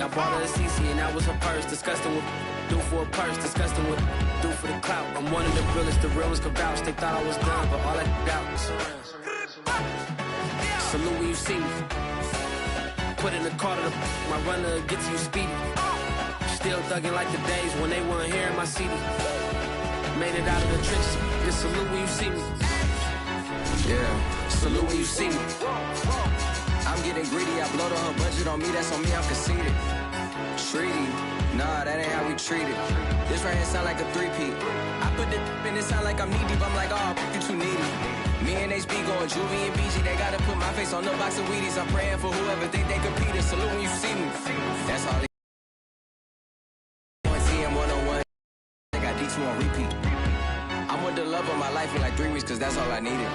I bought her a CC and that was her purse. Disgusting with do for a purse. Disgusting with do for the clout. I'm one of the realest, the realest could vouch. They thought I was done, but all I got was salute when you see me. Put in the car to my runner, get to you speedy. Still thugging like the days when they weren't here in my CD. Made it out of the trenches. Just salute when you see me. Yeah, salute when you see me. I'm getting greedy, I blow the whole budget on me, that's on me, I'm conceited. Treaty, nah, that ain't how we treat it. This right here sound like a three-peat. I put the in it sound like I'm knee-deep, I'm like, oh, you too needy. Me and HB going Juvie and BG, they gotta put my face on no box of Wheaties. I'm praying for whoever think they competed, salute when you see me. That's all they TM 101, I got D2 on repeat. I'm with the love of my life in like 3 weeks, cause that's all I needed.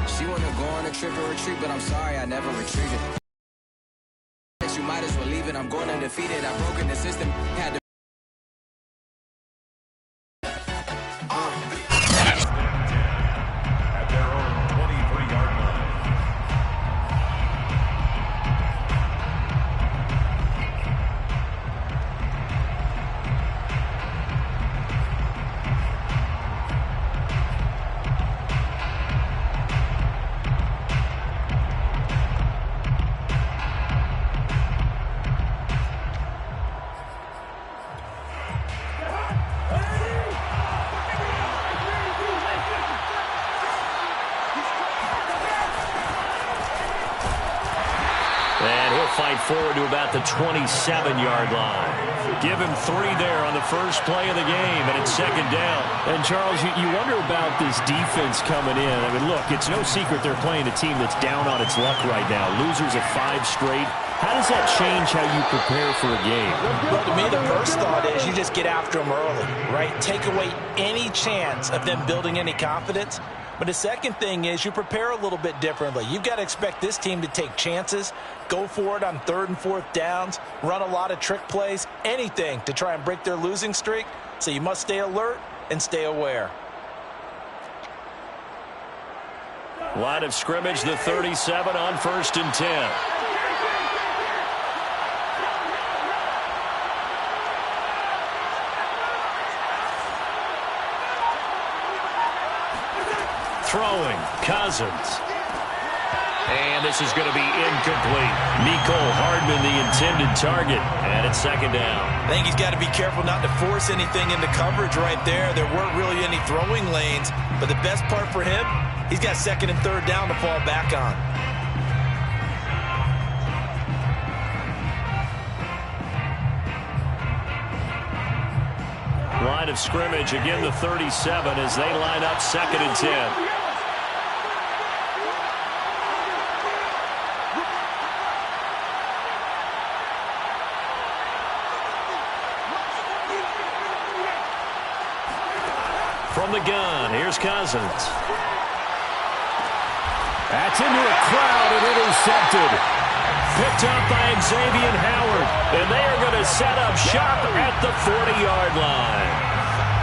She wanna go on a trip or retreat, but I'm sorry, I never retreated. You might as well leave it, I'm going undefeated. I've broken the system, had to at their own 23-yard line. And he'll fight forward to about the 27-yard line. Give him 3 there on the first play of the game, and it's second down. And, Charles, you wonder about this defense coming in. I mean, look, it's no secret they're playing a team that's down on its luck right now. Losers of 5 straight. How does that change how you prepare for a game? Well, to me, the first thought is you just get after them early, right? Take away any chance of them building any confidence. But the second thing is you prepare a little bit differently. You've got to expect this team to take chances, go for it on 3rd and 4th downs, run a lot of trick plays, anything to try and break their losing streak. So you must stay alert and stay aware. Line of scrimmage, the 37 on 1st and 10. Throwing, Cousins. And this is going to be incomplete. Nicole Hardman, the intended target. And it's second down. I think he's got to be careful not to force anything into coverage right there. There weren't really any throwing lanes. But the best part for him, he's got 2nd and 3rd down to fall back on. Line of scrimmage, again the 37 as they line up 2nd and 10. From the gun, here's Cousins. That's into a crowd and intercepted. Picked up by Xavier Howard. And they are going to set up shop at the 40-yard line.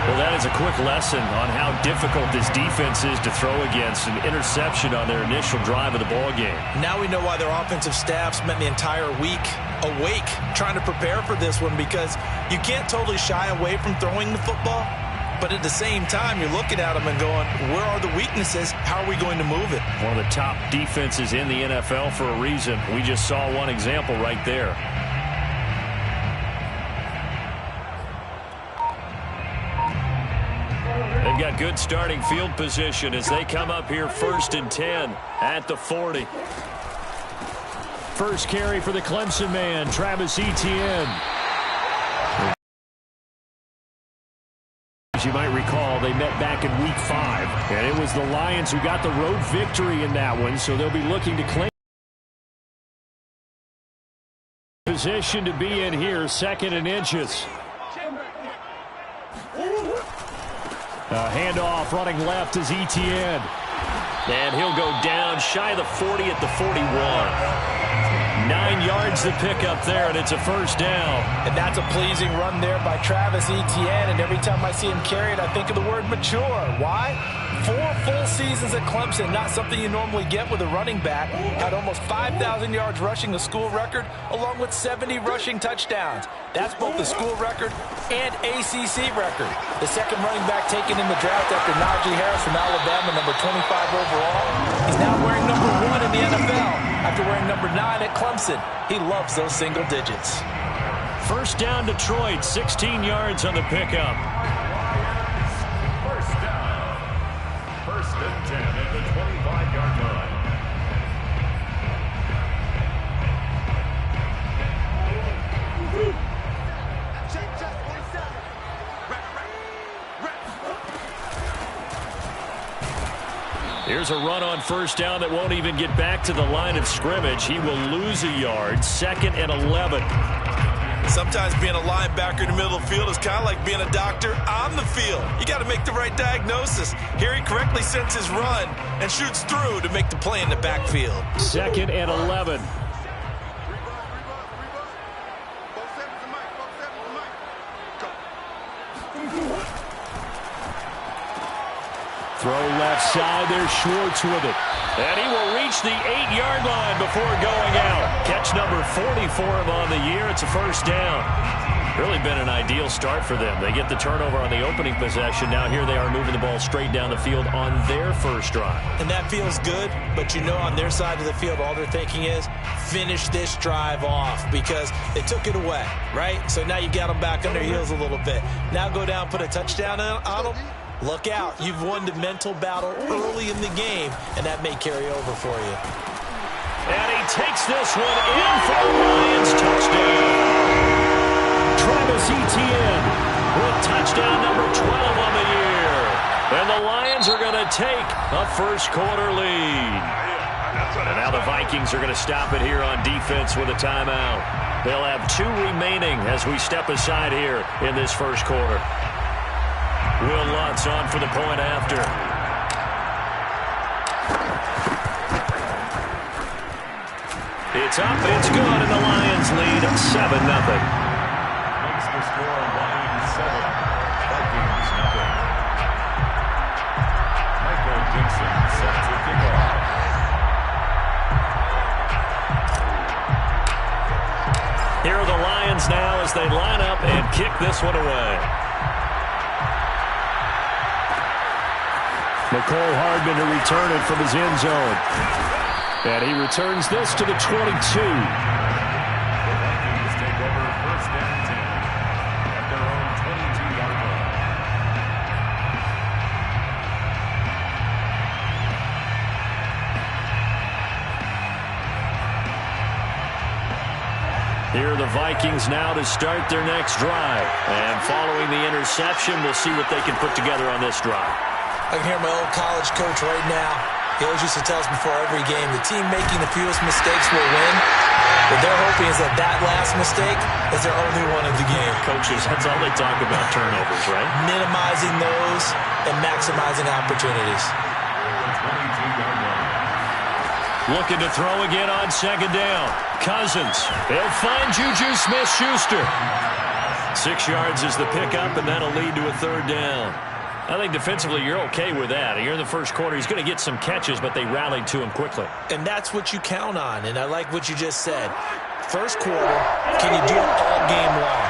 Well, that is a quick lesson on how difficult this defense is to throw against. An interception on their initial drive of the ball game. Now we know why their offensive staff spent the entire week awake trying to prepare for this one, because you can't totally shy away from throwing the football. But at the same time, you're looking at them and going, where are the weaknesses? How are we going to move it? One of the top defenses in the NFL for a reason. We just saw one example right there. They've got good starting field position as they come up here 1st and 10 at the 40. First carry for the Clemson man, Travis Etienne. As you might recall, they met back in Week 5, and it was the Lions who got the road victory in that one, so they'll be looking to claim position to be in here, 2nd and inches. Handoff running left is Etienne. And he'll go down shy of the 40 at the 41. 9 yards to pick up there, and it's a first down. And that's a pleasing run there by Travis Etienne, and every time I see him carry it, I think of the word mature. Why? 4 full seasons at Clemson, not something you normally get with a running back. Had almost 5,000 yards rushing, the school record, along with 70 rushing touchdowns. That's both the school record and ACC record. The second running back taken in the draft after Najee Harris from Alabama, number 25 overall. He's now wearing number 1 in the NFL after wearing number 9 at Clemson. He loves those single digits. First down, Detroit, 16 yards on the pickup. First down. First and 10 at the 25-yard line. Here's a run on first down that won't even get back to the line of scrimmage. He will lose a yard. 2nd and 11. Sometimes being a linebacker in the middle of the field is kind of like being a doctor on the field. You got to make the right diagnosis. Here he correctly sends his run and shoots through to make the play in the backfield. 2nd and 11. Throw left side. There's Schwartz with it. And he will reach the 8-yard line before going out. Catch number 40 for him on the year. It's a first down. Really been an ideal start for them. They get the turnover on the opening possession. Now here they are moving the ball straight down the field on their first drive. And that feels good, but you know on their side of the field all they're thinking is finish this drive off because they took it away, right? So now you got them back on their heels a little bit. Now go down, put a touchdown on them. Look out. You've won the mental battle early in the game, and that may carry over for you. And he takes this one in for the Lions. Touchdown. Travis Etienne with touchdown number 12 on the year. And the Lions are going to take a first-quarter lead. And now the Vikings are going to stop it here on defense with a timeout. They'll have 2 remaining as we step aside here in this first quarter. Will Lutz on for the point after. It's up, it's good, and the Lions lead 7-0. Makes the score Lions 7, Vikings 0. Michael Dixon set to kick off. Here are the Lions now as they line up and kick this one away. McCole Hardman to return it from his end zone. And he returns this to the 22. The Vikings take over first and 10 at their own 22-yard line. Here are the Vikings now to start their next drive. And following the interception, we'll see what they can put together on this drive. I can hear my old college coach right now. He always used to tell us before every game, the team making the fewest mistakes will win. What they're hoping is that that last mistake is their only one of the game. Coaches, that's all they talk about, turnovers, right? Minimizing those and maximizing opportunities. 22-yard line. Looking to throw again on second down. Cousins. He'll find Juju Smith-Schuster. 6 yards is the pickup, and that'll lead to a third down. I think defensively you're okay with that. You're in the first quarter. He's going to get some catches, but they rallied to him quickly. And that's what you count on, and I like what you just said. First quarter, can you do it all game long?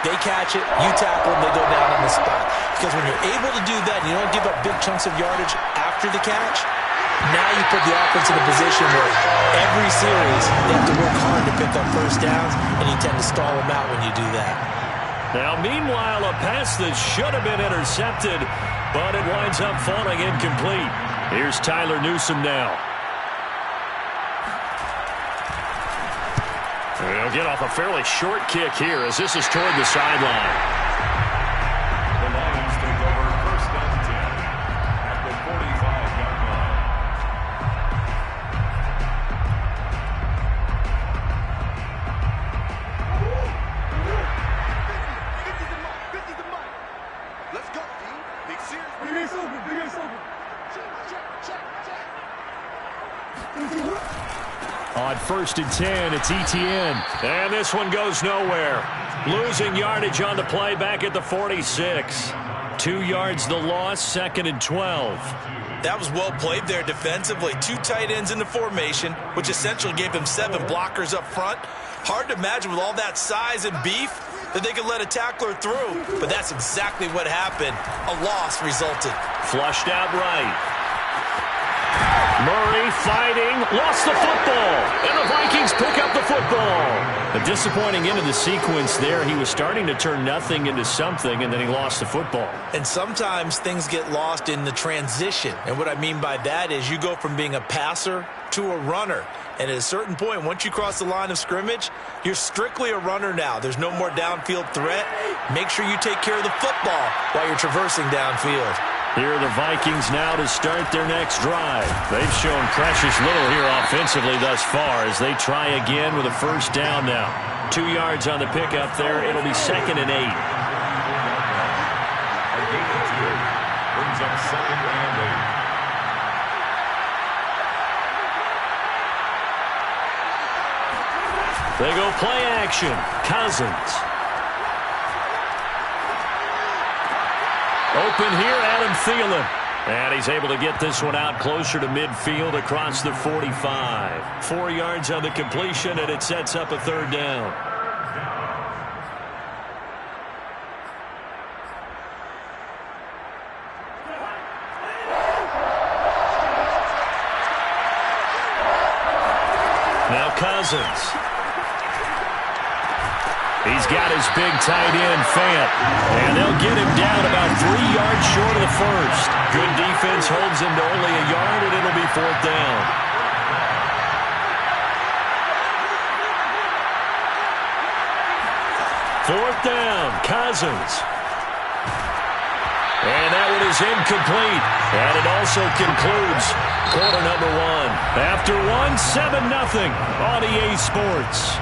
They catch it, you tackle them, they go down on the spot. Because when you're able to do that and you don't give up big chunks of yardage after the catch, now you put the offense in a position where every series they have to work hard to pick up first downs, and you tend to stall them out when you do that. Now, meanwhile, a pass that should have been intercepted, but it winds up falling incomplete. Here's Tyler Newsome now. They'll get off a fairly short kick here as this is toward the sideline. The Lions take over first and 10 at the 45-yard line. Let's go, D. Big series. Big ace open. Big ace open. Check. On 1st and 10. It's Etienne. And this one goes nowhere. Losing yardage on the play back at the 46. 2 yards the loss, 2nd and 12. That was well played there defensively. 2 tight ends in the formation, which essentially gave them 7 blockers up front. Hard to imagine with all that size and beef that they could let a tackler through, but that's exactly what happened. A loss resulted. Flushed out right. Murray fighting, lost the football, and the Vikings pick up the football. A disappointing end of the sequence there. He was starting to turn nothing into something, and then he lost the football. And sometimes things get lost in the transition. And what I mean by that is you go from being a passer to a runner. And at a certain point, once you cross the line of scrimmage, you're strictly a runner now. There's no more downfield threat. Make sure you take care of the football while you're traversing downfield. Here are the Vikings now to start their next drive. They've shown precious little here offensively thus far as they try again with a 1st down now. 2 yards on the pickup there. It'll be 2nd and 8. Brings up 2nd and 8. They go play action. Cousins. Open here, Adam Thielen. And he's able to get this one out closer to midfield across the 45. 4 yards on the completion, and it sets up a 3rd down. Now Cousins. He's got his big tight end, Fant. And they'll get him down about 3 yards short of the 1st. Good defense holds him to only a yard, and it'll be 4th down. Fourth down, Cousins. And that one is incomplete. And it also concludes quarter number 1. After 1, 7-0 on EA Sports.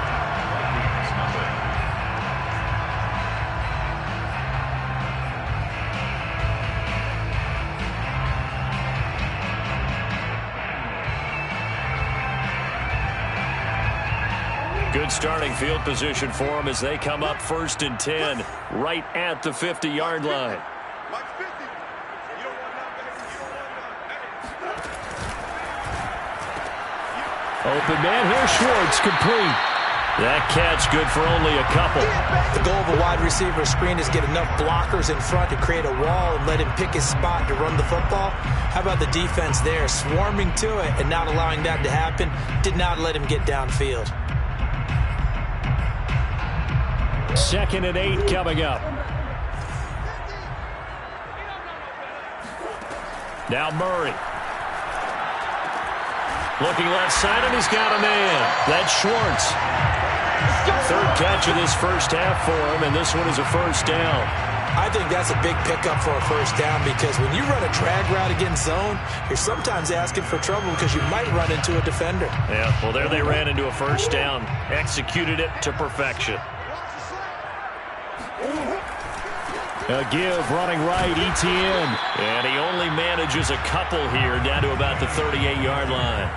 Good starting field position for them as they come up 1st and 10 right at the 50-yard line. Open man here, Schwartz, complete. That catch good for only a couple. The goal of a wide receiver screen is get enough blockers in front to create a wall and let him pick his spot to run the football. How about the defense there, swarming to it and not allowing that to happen? Did not let him get downfield. 2nd and 8 coming up. Now Murray. Looking left side, and he's got a man. That's Schwartz. 3rd catch of this 1st half for him, and this one is a 1st down. I think that's a big pickup for a 1st down because when you run a drag route against zone, you're sometimes asking for trouble because you might run into a defender. Yeah, well, there they ran into a 1st down. Executed it to perfection. A give running right, Etienne. And he only manages a couple here down to about the 38-yard line.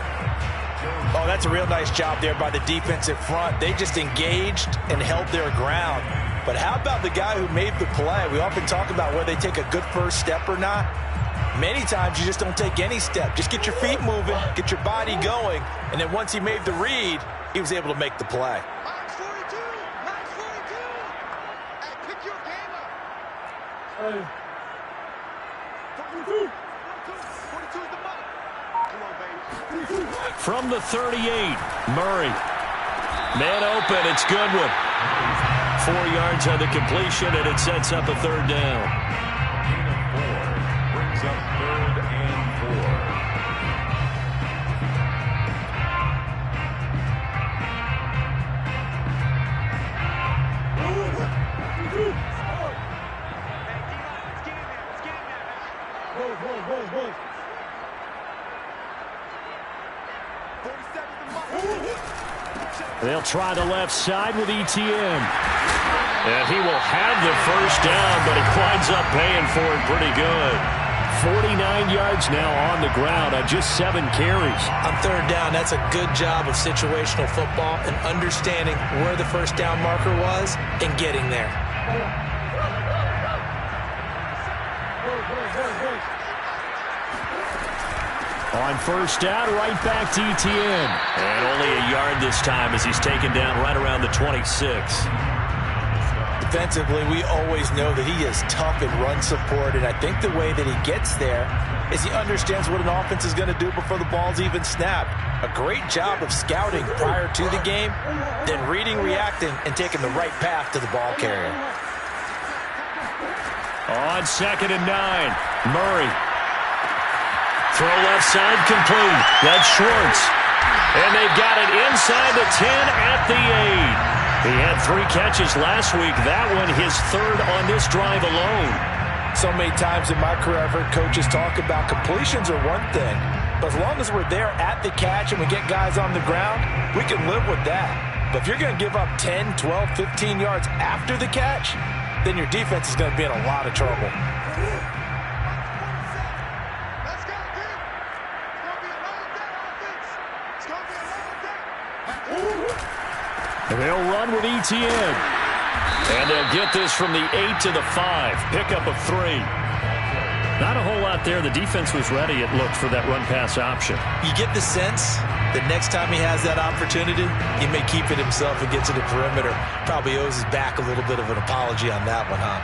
Oh, that's a real nice job there by the defensive front. They just engaged and held their ground. But how about the guy who made the play? We often talk about whether they take a good 1st step or not. Many times you just don't take any step. Just get your feet moving, get your body going, and then once he made the read, he was able to make the play. From the 38, Murray. Man open, it's Goodwin. 4 yards on the completion, and it sets up a 3rd down. 4 brings up 3rd and 4. They'll try the left side with Etienne. And he will have the 1st down, but he winds up paying for it pretty good. 49 yards now on the ground on just 7 carries. On third down, that's a good job of situational football and understanding where the first down marker was and getting there. On first down, right back to Etienne. And only a yard this time as he's taken down right around the 26. Defensively, we always know that he is tough in run support, and I think the way that he gets there is he understands what an offense is going to do before the ball's even snapped. A great job of scouting prior to the game, then reading, reacting, and taking the right path to the ball carrier. On 2nd and 9, Murray. Throw left side complete. That's Schwartz. And they've got it inside the 10 at the 8. He had 3 catches last week. That one his 3rd on this drive alone. So many times in my career I've heard coaches talk about completions are one thing, but as long as we're there at the catch and we get guys on the ground, we can live with that. But if you're going to give up 10, 12, 15 yards after the catch, then your defense is going to be in a lot of trouble. They'll run with Etienne. And they'll get this from the 8 to the 5. Pickup of 3. Not a whole lot there. The defense was ready, it looked, for that run-pass option. You get the sense that next time he has that opportunity, he may keep it himself and get to the perimeter. Probably owes his back a little bit of an apology on that one, huh?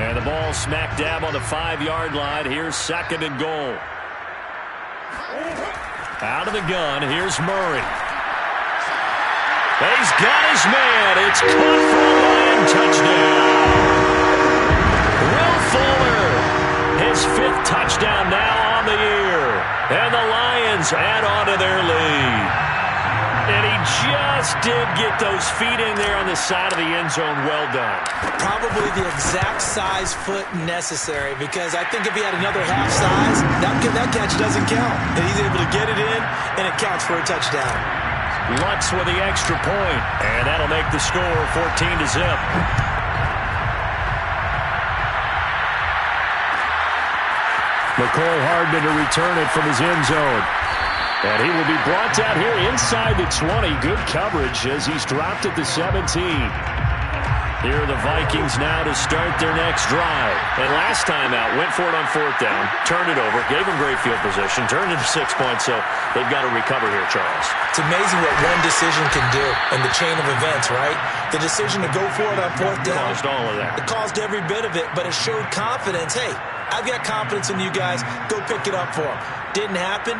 And the ball smack dab on the 5-yard line. Here's 2nd and goal. Out of the gun, here's Murray. He's got his man. It's caught for a Lion touchdown. Will Fuller, his 5th touchdown now on the year. And the Lions add on to their lead. And he just did get those feet in there on the side of the end zone. Well done. Probably the exact size foot necessary, because I think if he had another half size, that catch doesn't count. And he's able to get it in, and it counts for a touchdown. Lutz with the extra point, and that'll make the score 14-0. McCole Hardman to return it from his end zone. And he will be brought down here inside the 20. Good coverage as he's dropped at the 17. Here are the Vikings now to start their next drive. And last time out, went for it on 4th down, turned it over, gave him great field position, turned it to 6 points, so they've got to recover here, Charles. It's amazing what one decision can do in the chain of events, right? The decision to go for it on 4th down. Caused all of that. It caused every bit of it, but it showed confidence. Hey, I've got confidence in you guys. Go pick it up for them. Didn't happen.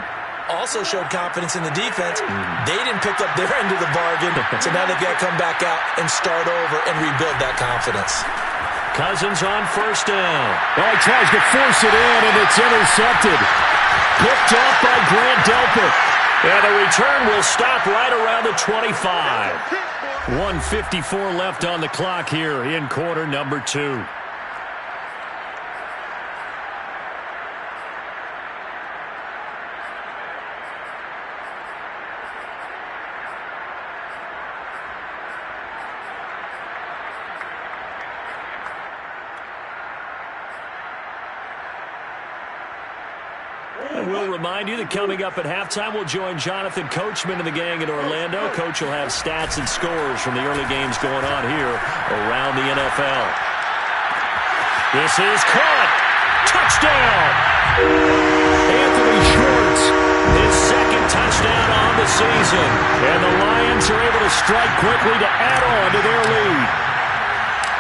Also showed confidence in the defense. They didn't pick up their end of the bargain, so now they've got to come back out and start over and rebuild that confidence. Cousins on 1st down. Well, he tries to force it in, and it's intercepted. Picked off by Grant Delpit. And the return will stop right around the 25. 1:54 left on the clock here in quarter number 2. We'll remind you that coming up at halftime, we'll join Jonathan Coachman and the gang in Orlando. Coach will have stats and scores from the early games going on here around the NFL. This is caught. Touchdown. Anthony Schwartz, his 2nd touchdown on the season. And the Lions are able to strike quickly to add on to their lead.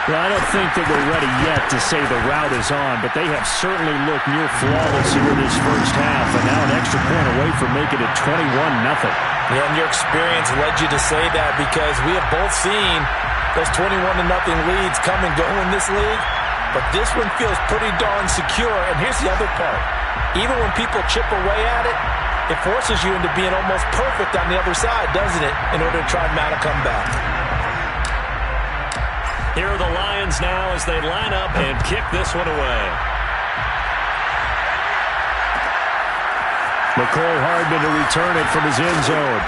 Well, I don't think that we're ready yet to say the route is on, but they have certainly looked near flawless here this first half, and now an extra point away from making it 21-0. Yeah, and your experience led you to say that, because we have both seen those 21-0 leads come and go in this league, but this one feels pretty darn secure. And here's the other part. Even when people chip away at it, it forces you into being almost perfect on the other side, doesn't it, in order to try and mount a comeback. Here are the Lions now as they line up and kick this one away. McCole Hardman to return it from his end zone.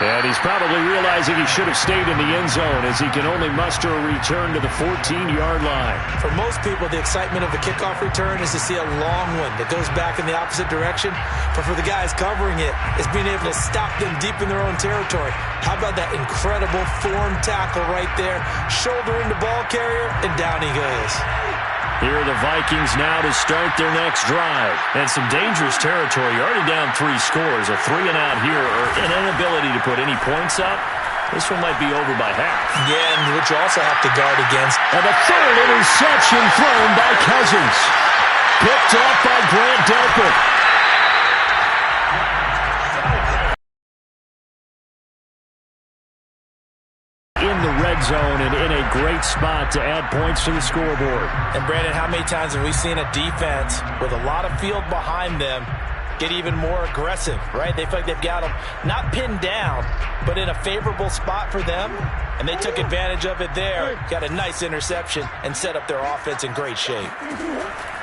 And he's probably realizing he should have stayed in the end zone as he can only muster a return to the 14-yard line. For most people, the excitement of a kickoff return is to see a long one that goes back in the opposite direction. But for the guys covering it, it's being able to stop them deep in their own territory. How about that incredible form tackle right there? Shoulder into ball carrier, and down he goes. Here are the Vikings now to start their next drive. And some dangerous territory. Already down 3 scores. A 3-and-out here, or an inability to put any points up. This one might be over by half. Yeah, and which you also have to guard against. And the third interception thrown by Cousins. Picked off by Grant Delpit. In the red zone and in a great spot to add points to the scoreboard. And Brandon, how many times have we seen a defense with a lot of field behind them get even more aggressive, right? They feel like they've got them not pinned down, but in a favorable spot for them, and they took advantage of it there. Got a nice interception and set up their offense in great shape.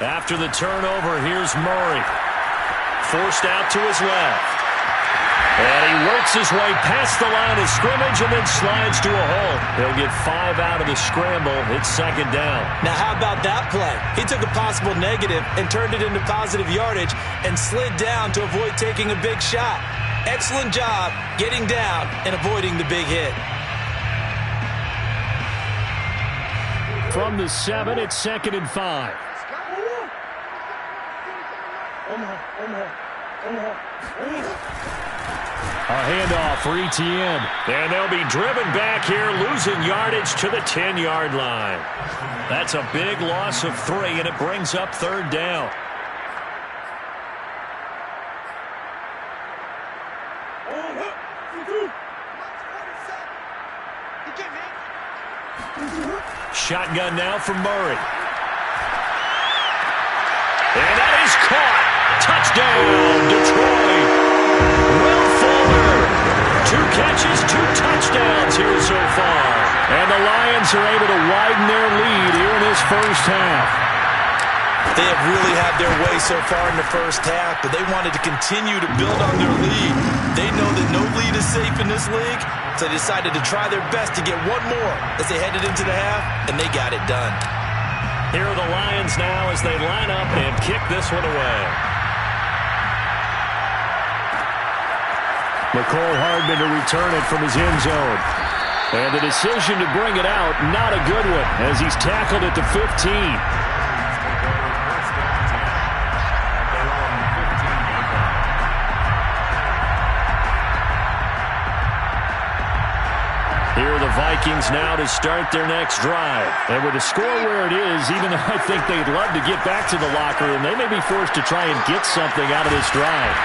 After the turnover, here's Murray. Forced out to his left. And he works his way past the line of scrimmage and then slides to a hole. He'll get 5 out of the scramble. It's second down. Now, how about that play? He took a possible negative and turned it into positive yardage and slid down to avoid taking a big shot. Excellent job getting down and avoiding the big hit. From the 7, it's 2nd and 5. A handoff for Etienne. And they'll be driven back here, losing yardage to the 10-yard line. That's a big loss of 3, and it brings up 3rd down. Shotgun now from Murray. And that is caught. Touchdown, Detroit. Will Fuller, 2 catches, 2 touchdowns here so far. And the Lions are able to widen their lead here in this first half. They have really had their way so far in the first half, but they wanted to continue to build on their lead. They know that no lead is safe in this league, so they decided to try their best to get one more as they headed into the half, and they got it done. Here are the Lions now as they line up and kick this one away. McCole Hardman to return it from his end zone. And the decision to bring it out, not a good one, as he's tackled at the 15. Here are the Vikings now to start their next drive. And with the score where it is, even though I think they'd love to get back to the locker room, they may be forced to try and get something out of this drive.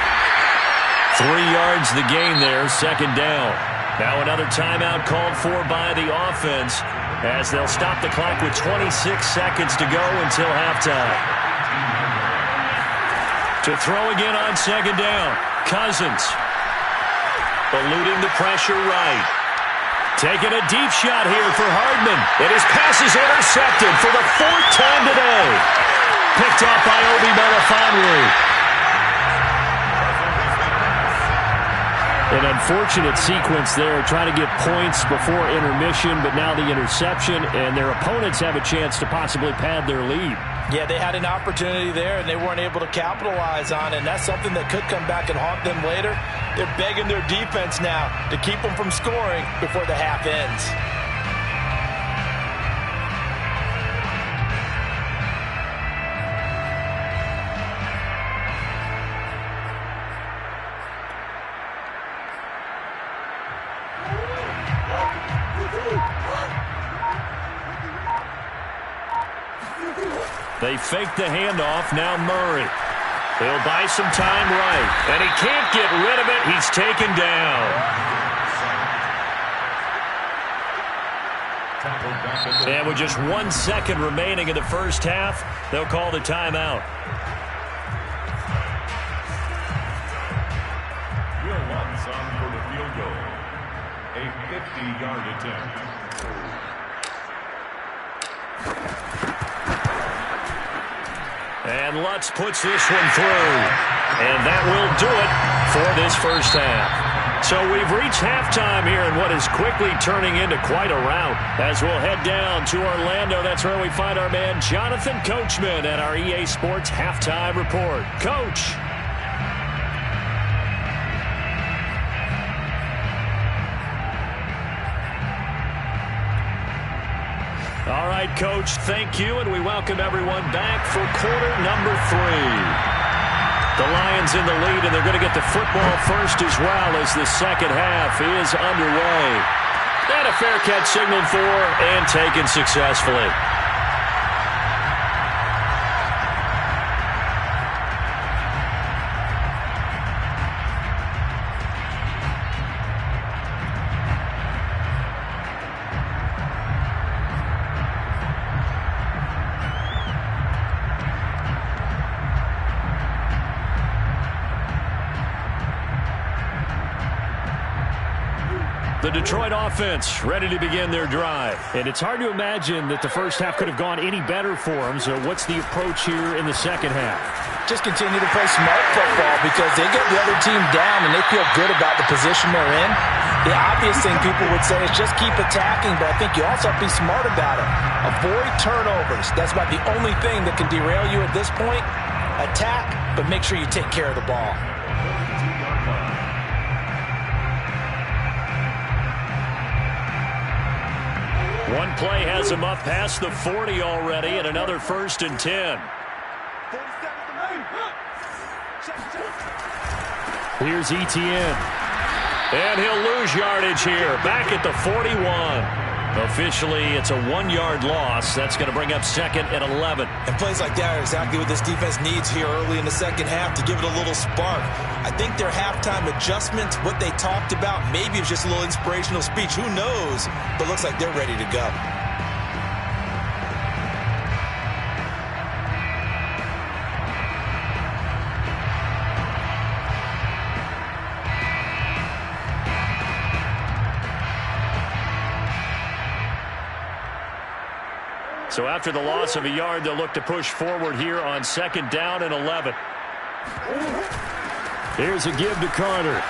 3 yards the gain there, 2nd down. Now another timeout called for by the offense as they'll stop the clock with 26 seconds to go until halftime. To throw again on 2nd down, Cousins. Eluding the pressure right. Taking a deep shot here for Hardman. And his pass is intercepted for the 4th time today. Picked off by Obi Melifonwu. An unfortunate sequence there, trying to get points before intermission, but now the interception, and their opponents have a chance to possibly pad their lead. Yeah, they had an opportunity there, and they weren't able to capitalize on it, and that's something that could come back and haunt them later. They're begging their defense now to keep them from scoring before the half ends. They fake the handoff, now Murray. He'll buy some time right, and he can't get rid of it. He's taken down. And with just 1 second remaining in the first half, they'll call the timeout. Will Lutz on for the field goal. A 50-yard attempt. And Lutz puts this one through. And that will do it for this first half. So we've reached halftime here in what is quickly turning into quite a rout. As we'll head down to Orlando, that's where we find our man Jonathan Coachman at our EA Sports Halftime Report. Coach. All right, Coach, thank you, and we welcome everyone back for quarter number 3. The Lions in the lead, and they're going to get the football first as well as the second half is underway. And a fair catch signaled for and taken successfully. The Detroit offense ready to begin their drive. And it's hard to imagine that the first half could have gone any better for them. So what's the approach here in the second half? Just continue to play smart football because they get the other team down and they feel good about the position they're in. The obvious thing people would say is just keep attacking, but I think you also have to be smart about it. Avoid turnovers. That's about the only thing that can derail you at this point. Attack, but make sure you take care of the ball. One play has him up past the 40 already, and another 1st and 10. Here's Etienne. And he'll lose yardage here, back at the 41. Officially, it's a 1-yard loss. That's going to bring up 2nd and 11. And plays like that are exactly what this defense needs here early in the second half to give it a little spark. I think their halftime adjustments, what they talked about, maybe it was just a little inspirational speech. Who knows? But looks like they're ready to go. So after the loss of a yard, they'll look to push forward here on 2nd down and 11. Here's a give to Carter.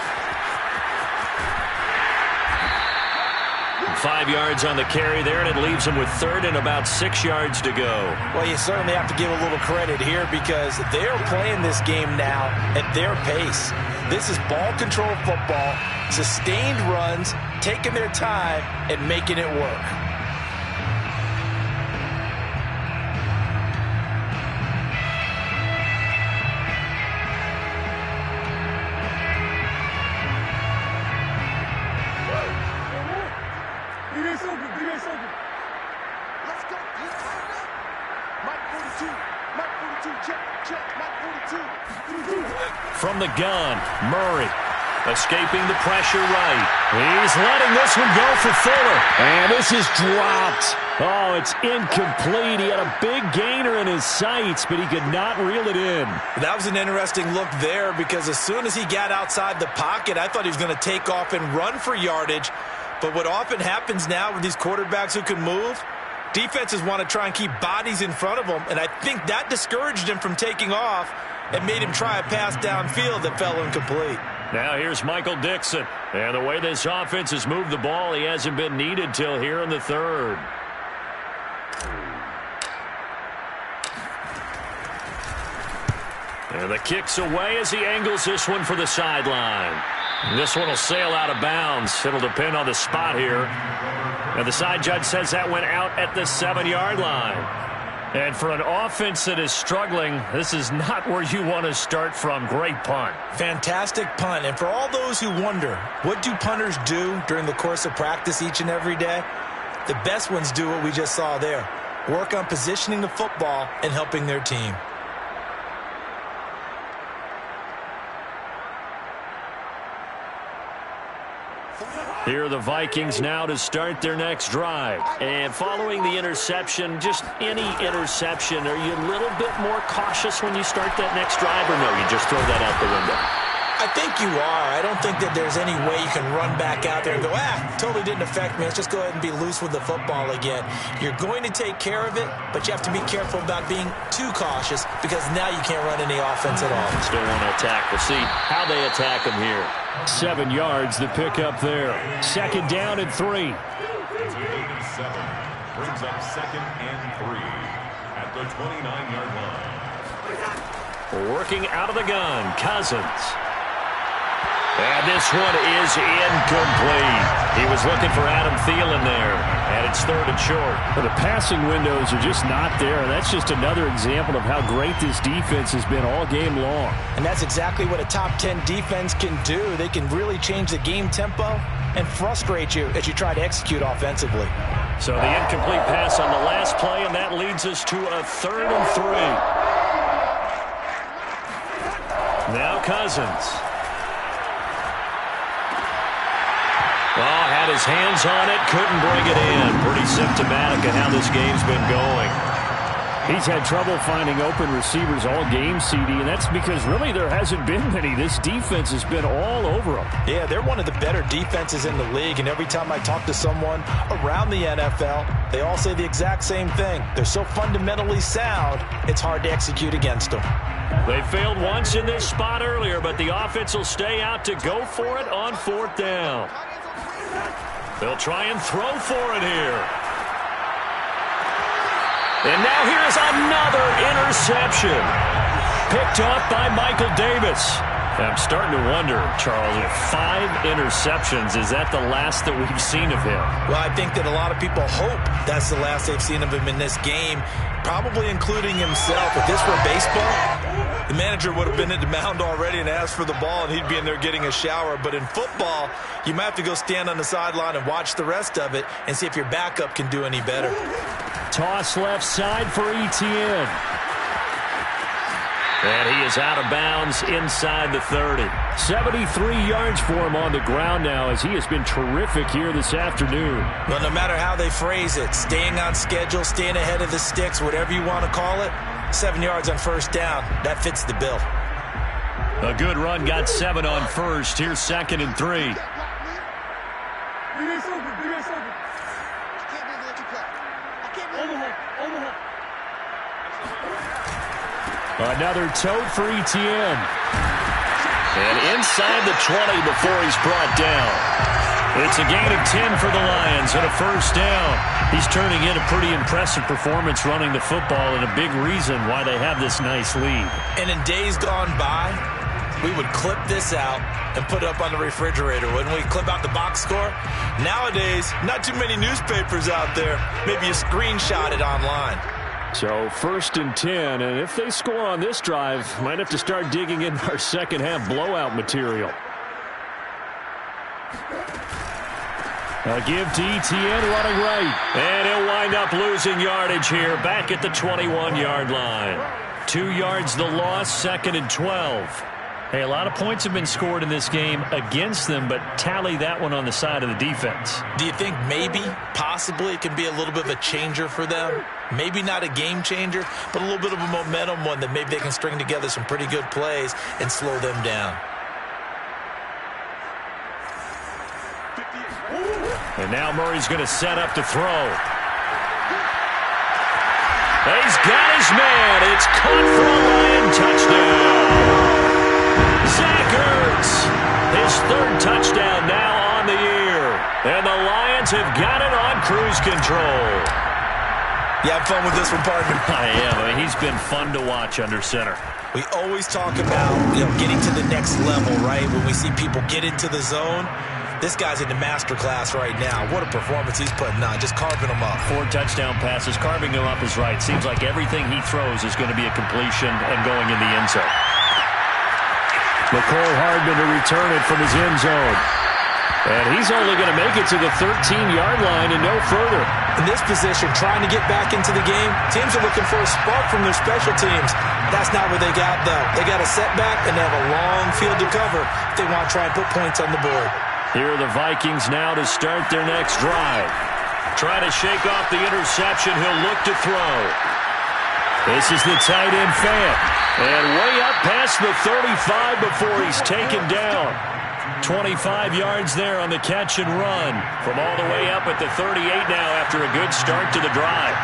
5 yards on the carry there, and it leaves them with 3rd and about 6 yards to go. Well, you certainly have to give a little credit here because they're playing this game now at their pace. This is ball control football, sustained runs, taking their time, and making it work. From the gun, Murray escaping the pressure right. He's letting this one go for Fuller. And this is dropped. Oh, it's incomplete. He had a big gainer in his sights, but he could not reel it in. That was an interesting look there because as soon as he got outside the pocket, I thought he was going to take off and run for yardage. But what often happens now with these quarterbacks who can move, defenses want to try and keep bodies in front of them, and I think that discouraged him from taking off and made him try a pass downfield that fell incomplete. Now here's Michael Dixon. And the way this offense has moved the ball, he hasn't been needed till here in the 3rd. And the kick's away as he angles this one for the sideline. This one will sail out of bounds. It'll depend on the spot here. And the side judge says that went out at the 7-yard line. And for an offense that is struggling, this is not where you want to start from. Great punt. Fantastic punt. And for all those who wonder, what do punters do during the course of practice each and every day? The best ones do what we just saw there. Work on positioning the football and helping their team. Here are the Vikings now to start their next drive. And following the interception, just any interception, are you a little bit more cautious when you start that next drive, or no, you just throw that out the window? I think you are. I don't think that there's any way you can run back out there and go, totally didn't affect me. Let's just go ahead and be loose with the football again. You're going to take care of it, but you have to be careful about being too cautious because now you can't run any offense at all. Still want to attack. We'll see how they attack them here. 7 yards the pickup there. 2nd down and 3. It's a gain of 7. Brings up 2nd and 3 at the 29-yard line. Working out of the gun, Cousins. And this one is incomplete. He was looking for Adam Thielen there, and it's 3rd and short. Well, the passing windows are just not there. That's just another example of how great this defense has been all game long. And that's exactly what a top 10 defense can do. They can really change the game tempo and frustrate you as you try to execute offensively. So the incomplete pass on the last play, and that leads us to a 3rd and 3. Now Cousins. Oh, had his hands on it, couldn't bring it in. Pretty symptomatic of how this game's been going. He's had trouble finding open receivers all game, CD, and that's because really there hasn't been many. This defense has been all over him. Yeah, they're one of the better defenses in the league, and every time I talk to someone around the NFL, they all say the exact same thing. They're so fundamentally sound, it's hard to execute against them. They failed once in this spot earlier, but the offense will stay out to go for it on 4th down. They'll try and throw for it here. And now here's another interception. Picked off by Michael Davis. I'm starting to wonder, Charles, if 5 interceptions, is that the last that we've seen of him? Well, I think that a lot of people hope that's the last they've seen of him in this game, probably including himself. If this were baseball, the manager would have been at the mound already and asked for the ball, and he'd be in there getting a shower. But in football, you might have to go stand on the sideline and watch the rest of it and see if your backup can do any better. Toss left side for Etienne. And he is out of bounds inside the 30. 73 yards for him on the ground now as he has been terrific here this afternoon. Well, no matter how they phrase it, staying on schedule, staying ahead of the sticks, whatever you want to call it, 7 yards on 1st down, that fits the bill. A good run got 7 on 1st. Here's 2nd and 3. Another tote for Etienne. And inside the 20 before he's brought down. It's a gain of 10 for the Lions and a 1st down. He's turning in a pretty impressive performance running the football and a big reason why they have this nice lead. And in days gone by, we would clip this out and put it up on the refrigerator. Wouldn't we clip out the box score? Nowadays, not too many newspapers out there. Maybe you screenshot it online. So 1st and 10, and if they score on this drive, might have to start digging in our second half blowout material. A give to Etienne running right. And he'll wind up losing yardage here back at the 21-yard line. 2 yards the loss, 2nd and 12. Hey, a lot of points have been scored in this game against them, but tally that one on the side of the defense. Do you think maybe, possibly, it can be a little bit of a changer for them? Maybe not a game changer, but a little bit of a momentum one that maybe they can string together some pretty good plays and slow them down. And now Murray's going to set up to throw. He's got his man. It's caught for a Lion touchdown. Zach Ertz, his 3rd touchdown now on the year. And the Lions have got it on cruise control. You have fun with this one, partner? I am. I mean, he's been fun to watch under center. We always talk about, getting to the next level, right? When we see people get into the zone, this guy's in the master class right now. What a performance he's putting on, just carving them up. 4 touchdown passes, carving them up is right. Seems like everything he throws is going to be a completion and going in the end zone. McCole Hardman to return it from his end zone. And he's only going to make it to the 13-yard line and no further. In this position, trying to get back into the game, teams are looking for a spark from their special teams. That's not what they got, though. They got a setback, and they have a long field to cover if they want to try and put points on the board. Here are the Vikings now to start their next drive. Try to shake off the interception. He'll look to throw. This is the tight end Fant. And way up past the 35 before he's taken down. 25 yards there on the catch and run from all the way up at the 38 now after a good start to the drive.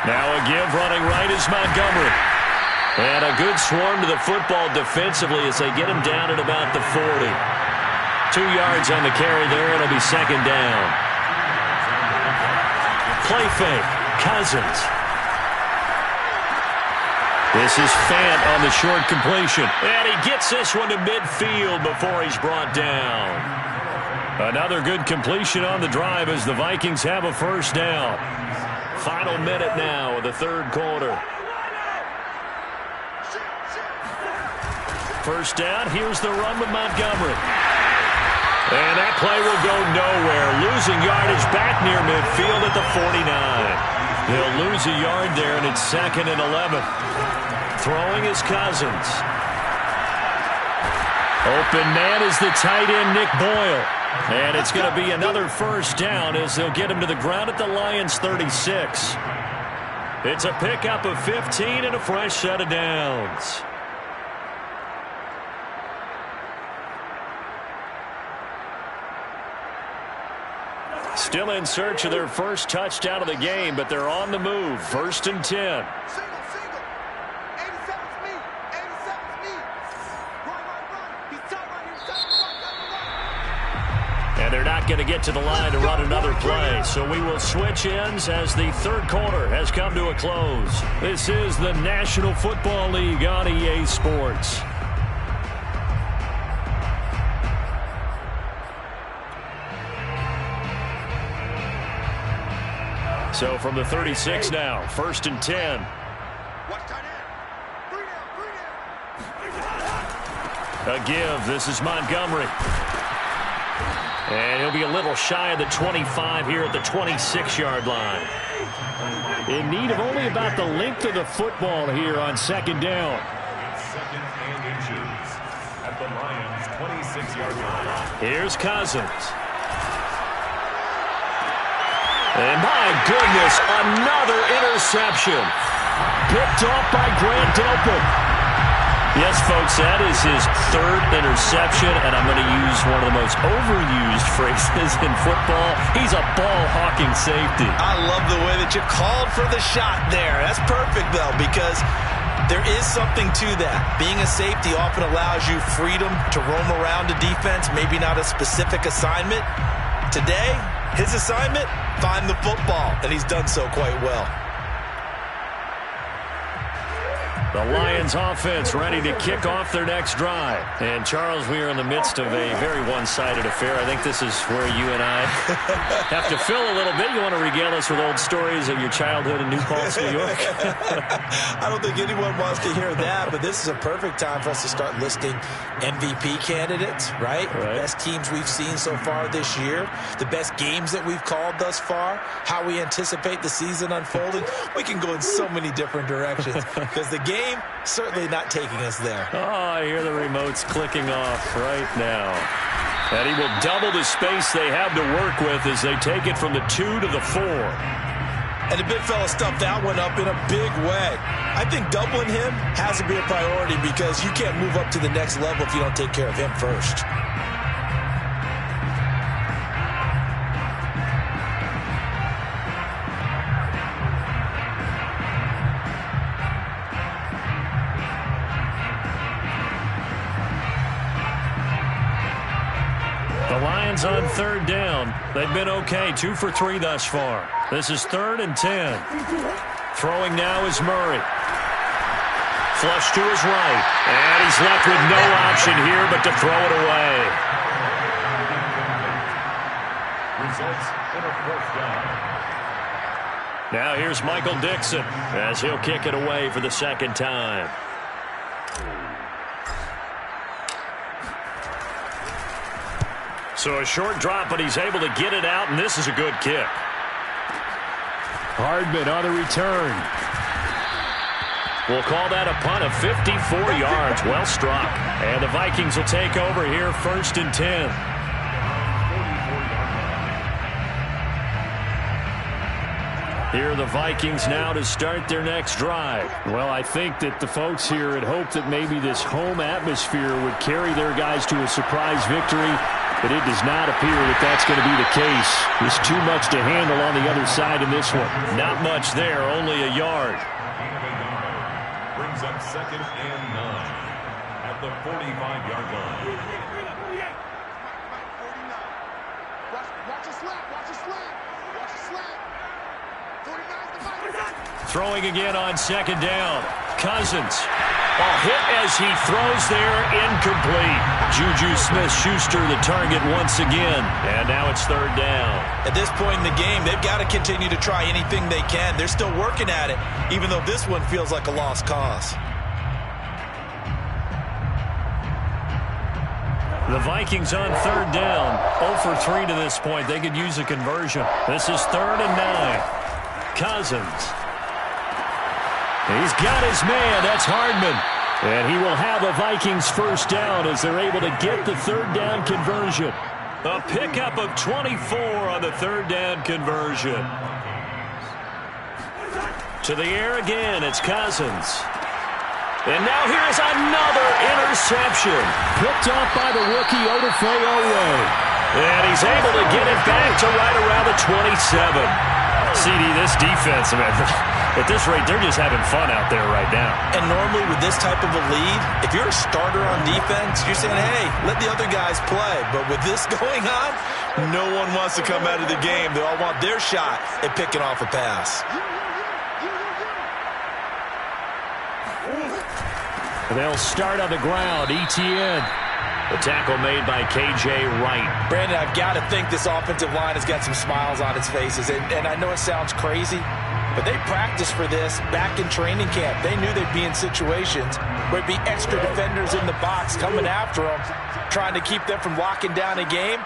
Now a give running right is Montgomery. And a good swarm to the football defensively as they get him down at about the 40. 2 yards on the carry there. It'll be second down. Play fake. Cousins. This is Fant on the short completion. And he gets this one to midfield before he's brought down. Another good completion on the drive as the Vikings have a first down. Final minute now of the third quarter. First down. Here's the run with Montgomery. And that play will go nowhere. Losing yardage back near midfield at the 49. They'll lose a yard there, and it's 2nd and 11. Throwing is Cousins. Open man is the tight end, Nick Boyle. And it's going to be another first down as they'll get him to the ground at the Lions' 36. It's a pickup of 15 and a fresh set of downs. Still in search of their first touchdown of the game, but they're on the move. 1st and 10. And they're not going to get to the line to run another play. So we will switch ends as the third quarter has come to a close. This is the National Football League on EA Sports. So from the 36 now, 1st and 10. A give. This is Montgomery. And he'll be a little shy of the 25 here at the 26-yard line. In need of only about the length of the football here on second down. Second and inches at the Lions' 26-yard line. Here's Cousins. And my goodness, another interception. Picked off by Grant Delpit. Yes, folks, that is his third interception, and I'm going to use one of the most overused phrases in football. He's a ball-hawking safety. I love the way that you called for the shot there. That's perfect, though, because there is something to that. Being a safety often allows you freedom to roam around a defense, maybe not a specific assignment. Today, his assignment, find the football, and he's done so quite well. The Lions offense ready to kick off their next drive. And, Charles, we are in the midst of a very one-sided affair. I think this is where you and I have to fill a little bit. You want to regale us with old stories of your childhood in New Paltz, New York? I don't think anyone wants to hear that, but this is a perfect time for us to start listing MVP candidates, right? The best teams we've seen so far this year, the best games that we've called thus far, how we anticipate the season unfolding. We can go in so many different directions because the game certainly not taking us there. Oh, I hear the remotes clicking off right now. And he will double the space they have to work with as they take it from the 2 to the 4. And the big fella stuffed that one up in a big way. I think doubling him has to be a priority because you can't move up to the next level if you don't take care of him first. The Lions on third down. They've been okay, 2 for 3 thus far. This is 3rd and 10. Throwing now is Murray. Flush to his right. And he's left with no option here but to throw it away. Results in a fourth down. Now here's Michael Dixon as he'll kick it away for the second time. So a short drop, but he's able to get it out, and this is a good kick. Hardman on the return. We'll call that a punt of 54 yards. Well struck. And the Vikings will take over here, 1st and 10. Here are the Vikings now to start their next drive. Well, I think that the folks here had hoped that maybe this home atmosphere would carry their guys to a surprise victory, but it does not appear that that's going to be the case. There's too much to handle on the other side in this one. Not much there, only a yard. Brings up 2nd and 9 at the 45-yard line. Watch a slap. Watch a slap. Watch a slap. 49's the fight. Throwing again on 2nd down. Cousins. A hit as he throws there, incomplete. Juju Smith-Schuster the target once again. And now it's 3rd down. At this point in the game, they've got to continue to try anything they can. They're still working at it, even though this one feels like a lost cause. The Vikings on 3rd down. 0 for 3 to this point. They could use a conversion. This is 3rd and 9. Cousins. He's got his man. That's Hardman. And he will have a Vikings first down as they're able to get the 3rd down conversion. A pickup of 24 on the 3rd down conversion. To the air again. It's Cousins. And now here's another interception. Picked off by the rookie Odafe Oweh. And he's able to get it back to right around the 27. CD, this defense, man, at this rate, they're just having fun out there right now. And normally with this type of a lead, if you're a starter on defense, you're saying, hey, let the other guys play. But with this going on, no one wants to come out of the game. They all want their shot at picking off a pass. They'll start on the ground. ETN. The tackle made by K.J. Wright. Brandon, I've got to think this offensive line has got some smiles on its faces. And I know it sounds crazy, but they practiced for this back in training camp. They knew they'd be in situations where it'd be extra defenders in the box coming after them, trying to keep them from locking down a game.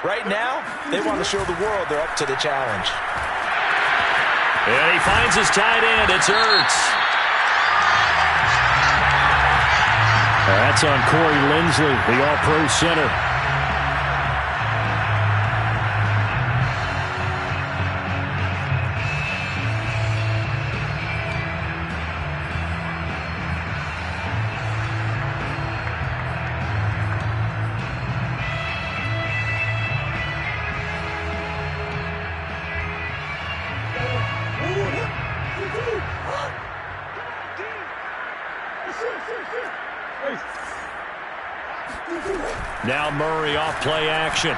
Right now, they want to show the world they're up to the challenge. And he finds his tight end. It's Ertz. That's on Corey Lindsley, the All-Pro center. Now Murray off play action.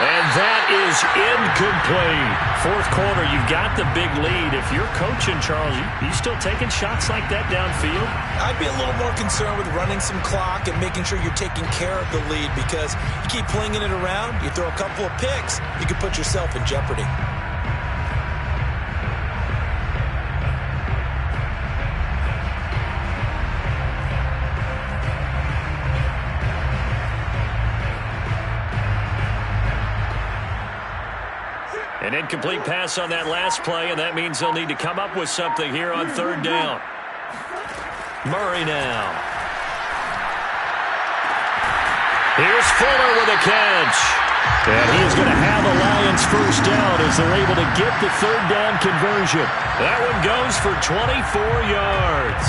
And that is incomplete. 4th quarter, you've got the big lead. If you're coaching, Charles, you still taking shots like that downfield? I'd be a little more concerned with running some clock and making sure you're taking care of the lead, because you keep flinging it around, you throw a couple of picks, you can put yourself in jeopardy. An incomplete pass on that last play, and that means they'll need to come up with something here on 3rd down. Murray now. Here's Fuller with a catch. And he is going to have a Lions first down as they're able to get the 3rd down conversion. That one goes for 24 yards.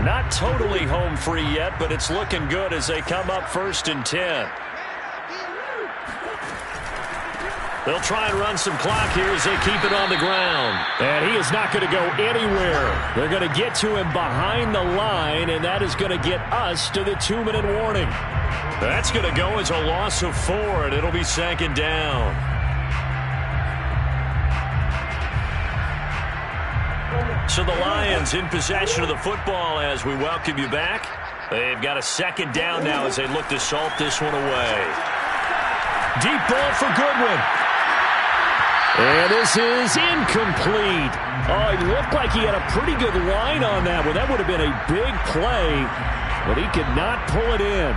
Not totally home free yet, but it's looking good as they come up 1st and 10. They'll try and run some clock here as they keep it on the ground. And he is not going to go anywhere. They're going to get to him behind the line, and that is going to get us to the 2-minute warning. That's going to go as a loss of 4, and it'll be 2nd down. So the Lions in possession of the football as we welcome you back. They've got a 2nd down now as they look to salt this one away. Deep ball for Goodwin. And this is incomplete. Oh, it looked like he had a pretty good line on that one. That would have been a big play, but he could not pull it in.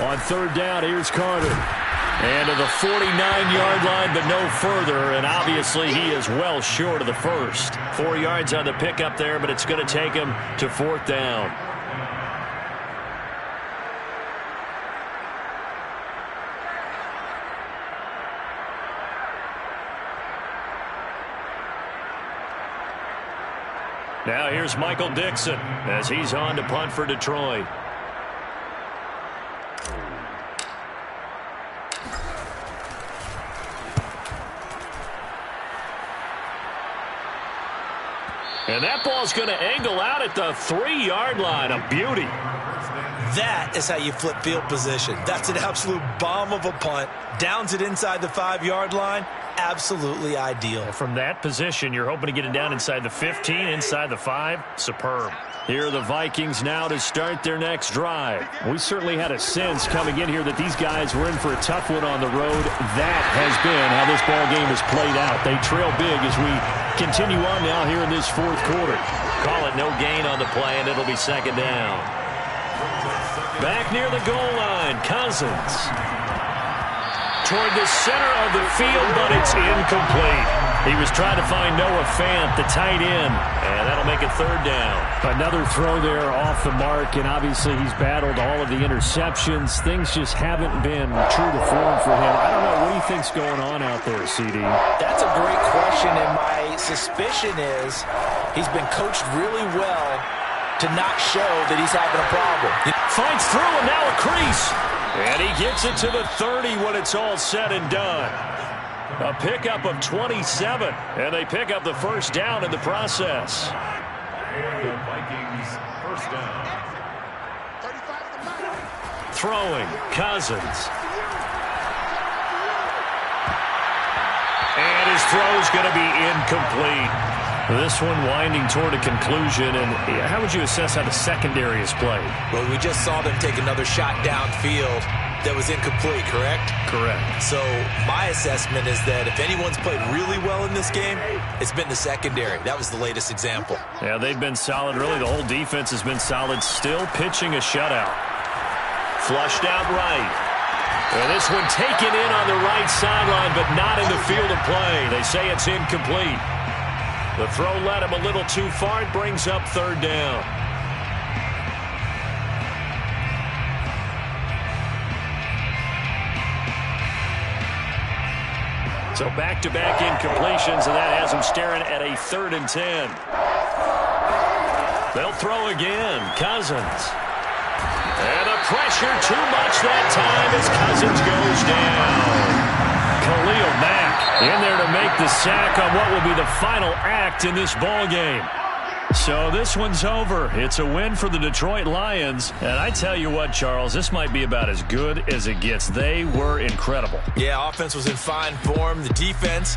On 3rd down, here's Carter. And to the 49-yard line, but no further. And obviously, he is well short of the first. 4 yards on the pickup there, but it's going to take him to 4th down. Now here's Michael Dixon as he's on to punt for Detroit. And that ball's going to angle out at the 3-yard line. A beauty. That is how you flip field position. That's an absolute bomb of a punt. Downs it inside the 5-yard line. Absolutely ideal. From that position, you're hoping to get it down inside the 15, inside the 5. Superb. Here are the Vikings now to start their next drive. We certainly had a sense coming in here that these guys were in for a tough one on the road. That has been how this ball game has played out. They trail big as we continue on now here in this 4th quarter. Call it no gain on the play, and it'll be 2nd down. Back near the goal line, Cousins. Toward the center of the field, but it's incomplete. He was trying to find Noah Fant, the tight end, and that'll make it 3rd down. Another throw there off the mark, and obviously he's battled all of the interceptions. Things just haven't been true to form for him. I don't know. What do you think's going on out there, CD? That's a great question, and my suspicion is he's been coached really well to not show that he's having a problem. Finds through, and now a crease. And he gets it to the 30 when it's all said and done. A pickup of 27, and they pick up the 1st down in the process. And the Vikings 1st down. Throwing, Cousins. And his throw's going to be incomplete. This one winding toward a conclusion. And how would you assess how the secondary has played? Well, we just saw them take another shot downfield that was incomplete, correct? Correct. So my assessment is that if anyone's played really well in this game, it's been the secondary. That was the latest example. Yeah, they've been solid. Really, the whole defense has been solid. Still pitching a shutout. Flushed out right. And this one taken in on the right sideline, but not in the field of play. They say it's incomplete. The throw led him a little too far. It brings up 3rd down. So back-to-back incompletions, and that has him staring at a 3rd and 10. They'll throw again. Cousins. And the pressure too much that time as Cousins goes down. Khalil Mack in there to make the sack on what will be the final act in this ball game. So this one's over. It's a win for the Detroit Lions. And I tell you what, Charles, this might be about as good as it gets. They were incredible. Yeah, offense was in fine form. The defense